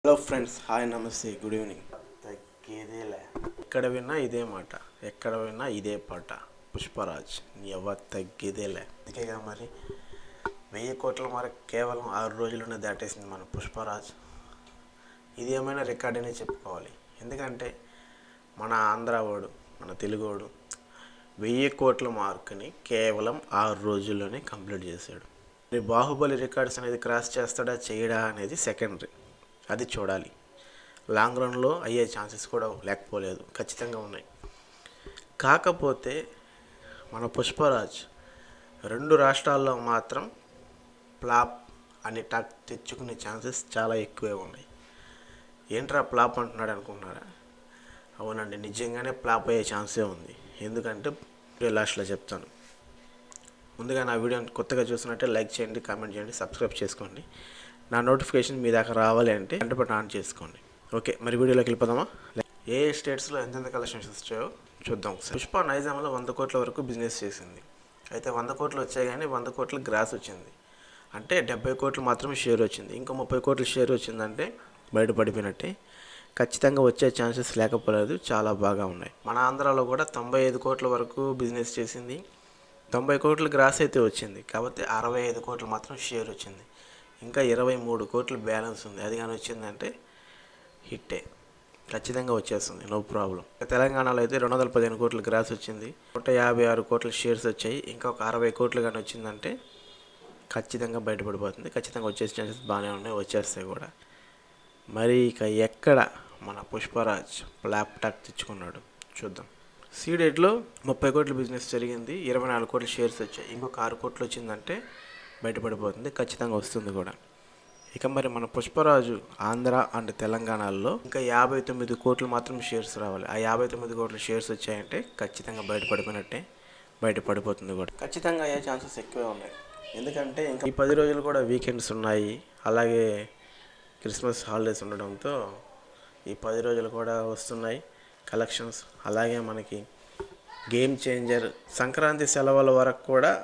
Hello friends, hi, నమస్తే, good evening. తగ్గేదేలే, ఎక్కడ విన్నా ఇదే మాట, ఎక్కడ విన్నా ఇదే పాట. పుష్పరాజ్ ఎవరు తగ్గేదేలే. అందుకేగా మరి 1000 కోట్ల మరి కేవలం 6 రోజుల్లోనే దాటేసింది మన పుష్పరాజ్. ఇది ఏమైనా రికార్డ్ అనే చెప్పుకోవాలి. ఎందుకంటే మన ఆంధ్రావాడు, మన తెలుగోడు 1000 కోట్ల మార్కుని కేవలం 6 రోజుల్లోనే కంప్లీట్ చేశాడు. బాహుబలి రికార్డ్స్ అనేది క్రాస్ చేస్తాడా చేయడా అనేది సెకండరీ, అది చూడాలి. లాంగ్ రన్లో అయ్యే ఛాన్సెస్ కూడా లేకపోలేదు, ఖచ్చితంగా ఉన్నాయి. కాకపోతే మన పుష్పరాజ్ 2 రాష్ట్రాల్లో మాత్రం ఫ్లాప్ అని టాక్ తెచ్చుకునే ఛాన్సెస్ చాలా ఎక్కువే ఉన్నాయి. ఏంట్రా ఫ్లాప్ అంటున్నాడు అనుకుంటున్నారా? అవునండి, నిజంగానే ఫ్లాప్ అయ్యే ఛాన్సే ఉంది. ఎందుకంటే లాస్ట్లో చెప్తాను. ముందుగా నా వీడియోని కొత్తగా చూసినట్టే లైక్ చేయండి, కామెంట్ చేయండి, సబ్స్క్రైబ్ చేసుకోండి. నా నోటిఫికేషన్ మీ దాకా రావాలి అంటే గంట బటన్ ఆన్ చేసుకోండి. ఓకే, మరి వీడియోలోకి వెళ్ళిపోదామా? ఏ స్టేట్స్లో ఎంతెంత కలెక్షన్స్ వచ్చాయో చూద్దాం. పుష్ప నైజాంలో 100 కోట్ల వరకు బిజినెస్ చేసింది. అయితే 100 కోట్లు వచ్చాయి, కానీ 100 కోట్ల గ్రాస్ వచ్చింది. అంటే 70 కోట్లు మాత్రమే షేర్ వచ్చింది. ఇంకా 30 కోట్ల షేర్ వచ్చిందంటే బయటపడిపోయినట్టే. ఖచ్చితంగా వచ్చే ఛాన్సెస్ లేకపోలేదు, చాలా బాగా ఉన్నాయి. మన ఆంధ్రాలో కూడా 95 కోట్ల వరకు బిజినెస్ చేసింది. 90 కోట్ల గ్రాస్ అయితే వచ్చింది, కాబట్టి 65 కోట్లు మాత్రం షేర్ వచ్చింది. ఇంకా 23 కోట్లు బ్యాలెన్స్ ఉంది. అది కానీ వచ్చిందంటే హిట్టే, ఖచ్చితంగా వచ్చేస్తుంది, నో ప్రాబ్లం. తెలంగాణలో అయితే 215 కోట్ల గ్రాస్ వచ్చింది, 156 కోట్ల షేర్స్ వచ్చాయి. ఇంకా ఒక 60 కోట్లు కానీ వచ్చిందంటే ఖచ్చితంగా బయటపడిపోతుంది. ఖచ్చితంగా వచ్చే ఛాన్సెస్ బాగానే ఉన్నాయి, వచ్చేస్తాయి కూడా. మరి ఇక ఎక్కడ మన పుష్పరాజ్ ల్యాప్టాప్ తెచ్చుకున్నాడు చూద్దాం. సీడెడ్లో 30 కోట్ల బిజినెస్ జరిగింది, 24 కోట్ల షేర్స్ వచ్చాయి. ఇంకొక 6 కోట్లు వచ్చిందంటే బయటపడిపోతుంది, ఖచ్చితంగా వస్తుంది కూడా. ఇక మరి మన పుష్పరాజు ఆంధ్ర అండ్ తెలంగాణలో ఇంకా 59 కోట్లు మాత్రం షేర్స్ రావాలి. ఆ 59 కోట్ల షేర్స్ వచ్చాయంటే ఖచ్చితంగా బయటపడిపోయినట్టే, బయటపడిపోతుంది కూడా. ఖచ్చితంగా అయ్యే ఛాన్సెస్ ఎక్కువే ఉన్నాయి. ఎందుకంటే ఇంకా ఈ 10 రోజులు కూడా వీకెండ్స్ ఉన్నాయి, అలాగే క్రిస్మస్ హాలిడేస్ ఉండడంతో ఈ 10 రోజులు కూడా వస్తున్నాయి కలెక్షన్స్. అలాగే మనకి గేమ్ చేంజర్ సంక్రాంతి సెలవుల వరకు కూడా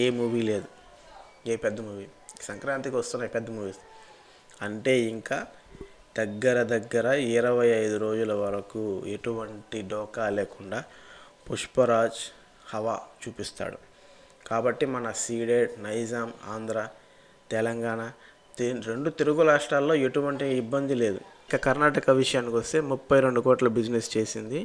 ఏ మూవీ లేదు, ఏ పెద్ద మూవీ. సంక్రాంతికి వస్తున్నాయి పెద్ద మూవీస్ అంటే ఇంకా దగ్గర 25 రోజుల వరకు ఎటువంటి డోకా లేకుండా పుష్పరాజ్ హవా చూపిస్తాడు. కాబట్టి మన సీడెడ్, నైజాం, ఆంధ్ర, తెలంగాణ 2 తెలుగు రాష్ట్రాల్లో ఎటువంటి ఇబ్బంది లేదు. ఇక కర్ణాటక విషయానికి వస్తే 32 కోట్ల బిజినెస్ చేసింది,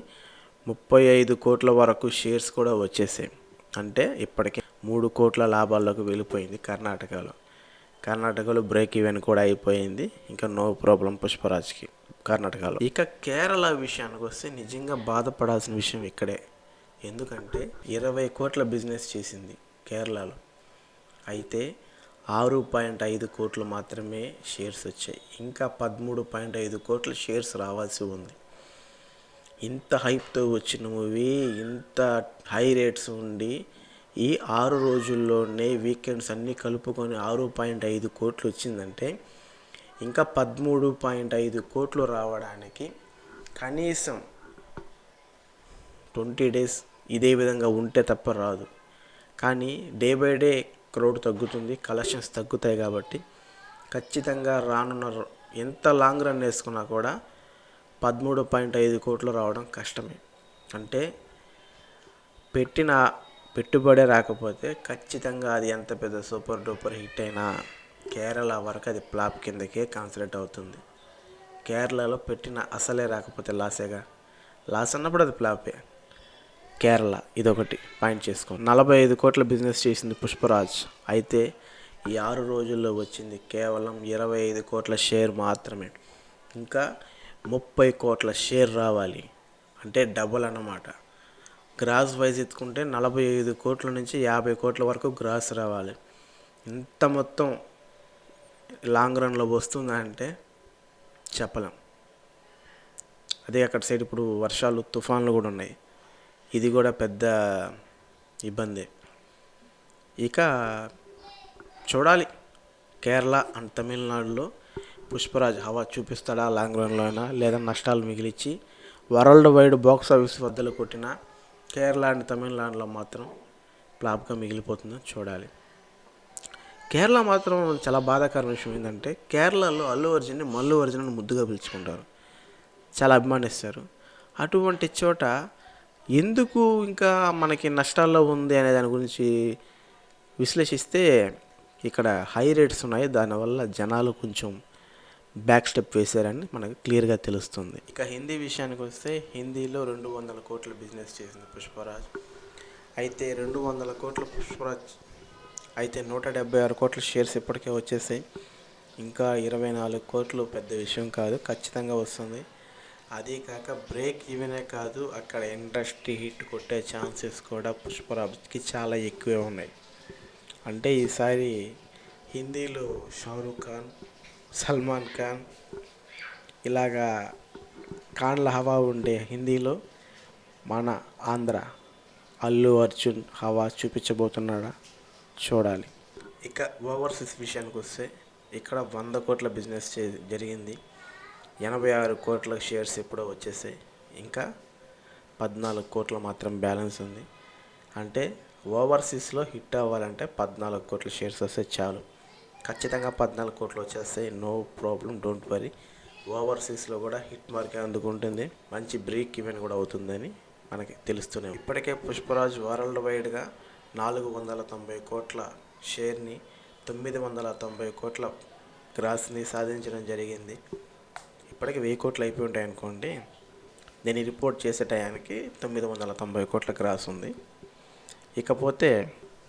35 కోట్ల వరకు షేర్స్ కూడా వచ్చేసాయి. అంటే ఇప్పటికే 3 కోట్ల లాభాల్లోకి వెళ్ళిపోయింది కర్ణాటకలో బ్రేక్ ఈవెన్ కూడా అయిపోయింది. ఇంకా నో ప్రాబ్లం పుష్పరాజ్కి కర్ణాటకలో. ఇక కేరళ విషయానికి వస్తే నిజంగా బాధపడాల్సిన విషయం ఇక్కడే. ఎందుకంటే 20 కోట్ల బిజినెస్ చేసింది కేరళలో, అయితే 6.5 కోట్లు మాత్రమే షేర్స్ వచ్చాయి. ఇంకా 13.5 కోట్ల షేర్స్ రావాల్సి ఉంది. ఇంత హైప్తో వచ్చిన మూవీ, ఇంత హై రేట్స్ ఉండి ఈ 6 రోజుల్లోనే వీకెండ్స్ అన్నీ కలుపుకొని 6.5 కోట్లు వచ్చిందంటే ఇంకా 13.5 కోట్లు రావడానికి కనీసం 20 days ఇదే విధంగా ఉంటే తప్ప రాదు. కానీ డే బై డే క్రౌడ్ తగ్గుతుంది, కలెక్షన్స్ తగ్గుతాయి. కాబట్టి ఖచ్చితంగా రానున్న ఎంత లాంగ్ రన్ వేసుకున్నా కూడా 13.5 కోట్లు రావడం కష్టమే. అంటే పెట్టిన పెట్టుబడే రాకపోతే ఖచ్చితంగా అది ఎంత పెద్ద సూపర్ డూపర్ హిట్ అయినా కేరళ వరకు అది ఫ్లాప్ కిందకే కాన్సిడర్ అవుతుంది. కేరళలో పెట్టిన అసలే రాకపోతే లాసేగా, లాస్ అన్నప్పుడు అది ఫ్లాపే. కేరళ ఇదొకటి పాయింట్ చేసుకోండి. 45 కోట్ల బిజినెస్ చేసింది పుష్పరాజ్, అయితే ఈ 6 రోజుల్లో వచ్చింది కేవలం 25 కోట్ల షేర్ మాత్రమే. ఇంకా 30 కోట్ల షేర్ రావాలి అంటే డబుల్ అన్నమాట. గ్రాస్ వైజ్ ఎత్తుకుంటే 45 కోట్ల నుంచి 50 కోట్ల వరకు గ్రాస్ రావాలి. ఇంత మొత్తం లాంగ్ రన్లో వస్తుందా అంటే చెప్పలేం. అదే అక్కడ సైడ్ ఇప్పుడు వర్షాలు, తుఫాన్లు కూడా ఉన్నాయి, ఇది కూడా పెద్ద ఇబ్బంది. ఇక చూడాలి కేరళ అండ్ తమిళనాడులో పుష్పరాజ్ హవా చూపిస్తాడా లాంగ్ రన్లో అయినా, లేదా నష్టాలు మిగిలిచ్చి వరల్డ్ వైడ్ బాక్స్ ఆఫీస్ వద్దలు కొట్టిన కేరళ అండ్ తమిళనాడులో మాత్రం ఫ్లాప్గా మిగిలిపోతుందో చూడాలి. కేరళ మాత్రం చాలా బాధాకరమైన విషయం ఏంటంటే కేరళలో అల్లు అర్జున్ని మల్లు అర్జున్ అని ముద్దుగా పిలుచుకుంటారు, చాలా అభిమానిస్తారు. అటువంటి చోట ఎందుకు ఇంకా మనకి నష్టాల్లో ఉంది అనే దాని గురించి విశ్లేషిస్తే ఇక్కడ హై రేట్స్ ఉన్నాయి, దానివల్ల జనాలు కొంచెం బ్యాక్ స్టెప్ వేశారని మనకు క్లియర్గా తెలుస్తుంది. ఇక హిందీ విషయానికి వస్తే హిందీలో 200 కోట్ల బిజినెస్ చేసింది పుష్పరాజ్. అయితే 200 కోట్ల పుష్పరాజ్ అయితే 176 కోట్ల షేర్స్ ఇప్పటికే వచ్చేసాయి. ఇంకా 24 కోట్లు పెద్ద విషయం కాదు, ఖచ్చితంగా వస్తుంది. అదే కాక బ్రేక్ ఈవెనే కాదు, అక్కడ ఇండస్ట్రీ హిట్ కొట్టే ఛాన్సెస్ కూడా పుష్పరాజ్కి చాలా ఎక్కువే ఉన్నాయి. అంటే ఈసారి హిందీలో షారూఖ్ ఖాన్, సల్మాన్ ఖాన్ ఇలాగా ఖాన్ల హవా ఉండే హిందీలో మన ఆంధ్ర అల్లు అర్జున్ హవా చూపించబోతున్నాడా చూడాలి. ఇక ఓవర్సీస్ విషయానికి వస్తే ఇక్కడ 100 కోట్ల బిజినెస్ జరిగింది. 86 కోట్ల షేర్స్ ఎప్పుడో వచ్చేసాయి. ఇంకా 14 కోట్ల మాత్రం బ్యాలెన్స్ ఉంది. అంటే ఓవర్సీస్లో హిట్ అవ్వాలంటే 14 కోట్ల షేర్స్ వస్తే చాలు. ఖచ్చితంగా 14 కోట్లు వచ్చేస్తాయి, నో ప్రాబ్లం, డోంట్ వరీ. ఓవర్సీస్లో కూడా హిట్ మార్కే అందుకుంటుంది, మంచి బ్రేక్ ఈవెన్ కూడా అవుతుందని మనకి తెలుస్తూనే. ఇప్పటికే పుష్పరాజ్ వరల్డ్ వైడ్గా 490 కోట్ల షేర్ని 990 కోట్ల గ్రాస్ని సాధించడం జరిగింది. ఇప్పటికి 1000 కోట్లు అయిపోయి ఉంటాయి అనుకోండి. నేను రిపోర్ట్ చేసే టయానికి 990 కోట్ల గ్రాస్ ఉంది. ఇకపోతే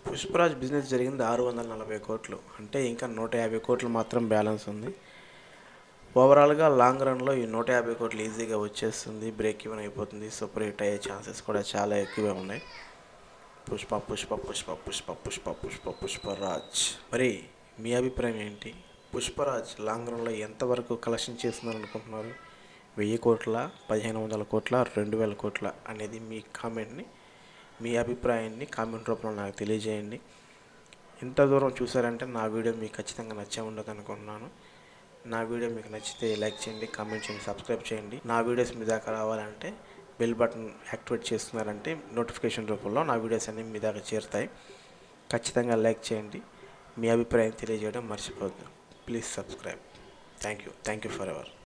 పుష్పరాజ్ బిజినెస్ జరిగింది 640 కోట్లు, అంటే ఇంకా 150 కోట్లు మాత్రం బ్యాలెన్స్ ఉంది. ఓవరాల్గా లాంగ్ రన్లో ఈ 150 కోట్లు ఈజీగా వచ్చేస్తుంది, బ్రేక్ ఈవెన్ అయిపోతుంది, సూపర్ హిట్ అయ్యే ఛాన్సెస్ కూడా చాలా ఎక్కువే ఉన్నాయి. పుష్ప పుష్ప పుష్ప పుష్ప పుష్ప పుష్ప పుష్పరాజ్. మరి మీ అభిప్రాయం ఏంటి? పుష్పరాజ్ లాంగ్ రన్లో ఎంతవరకు కలెక్షన్ చేస్తున్నారు అనుకుంటున్నారు? 1000 కోట్ల, 1500 కోట్ల, 2000 కోట్ల అనేది మీ కామెంట్ని, మీ అభిప్రాయాన్ని కామెంట్ రూపంలో నాకు తెలియజేయండి. ఇంత దూరం చూసారంటే నా వీడియో మీకు ఖచ్చితంగా నచ్చే ఉండదు అనుకుంటున్నాను. నా వీడియో మీకు నచ్చితే లైక్ చేయండి, కామెంట్ చేయండి, సబ్స్క్రైబ్ చేయండి. నా వీడియోస్ మీ దాకా రావాలంటే బెల్ బటన్ యాక్టివేట్ చేస్తున్నారంటే నోటిఫికేషన్ రూపంలో నా వీడియోస్ అన్నీ మీ దాకా చేరుతాయి. ఖచ్చితంగా లైక్ చేయండి, మీ అభిప్రాయం తెలియజేయడం మర్చిపోద్దు. Please subscribe. Thank you for ever.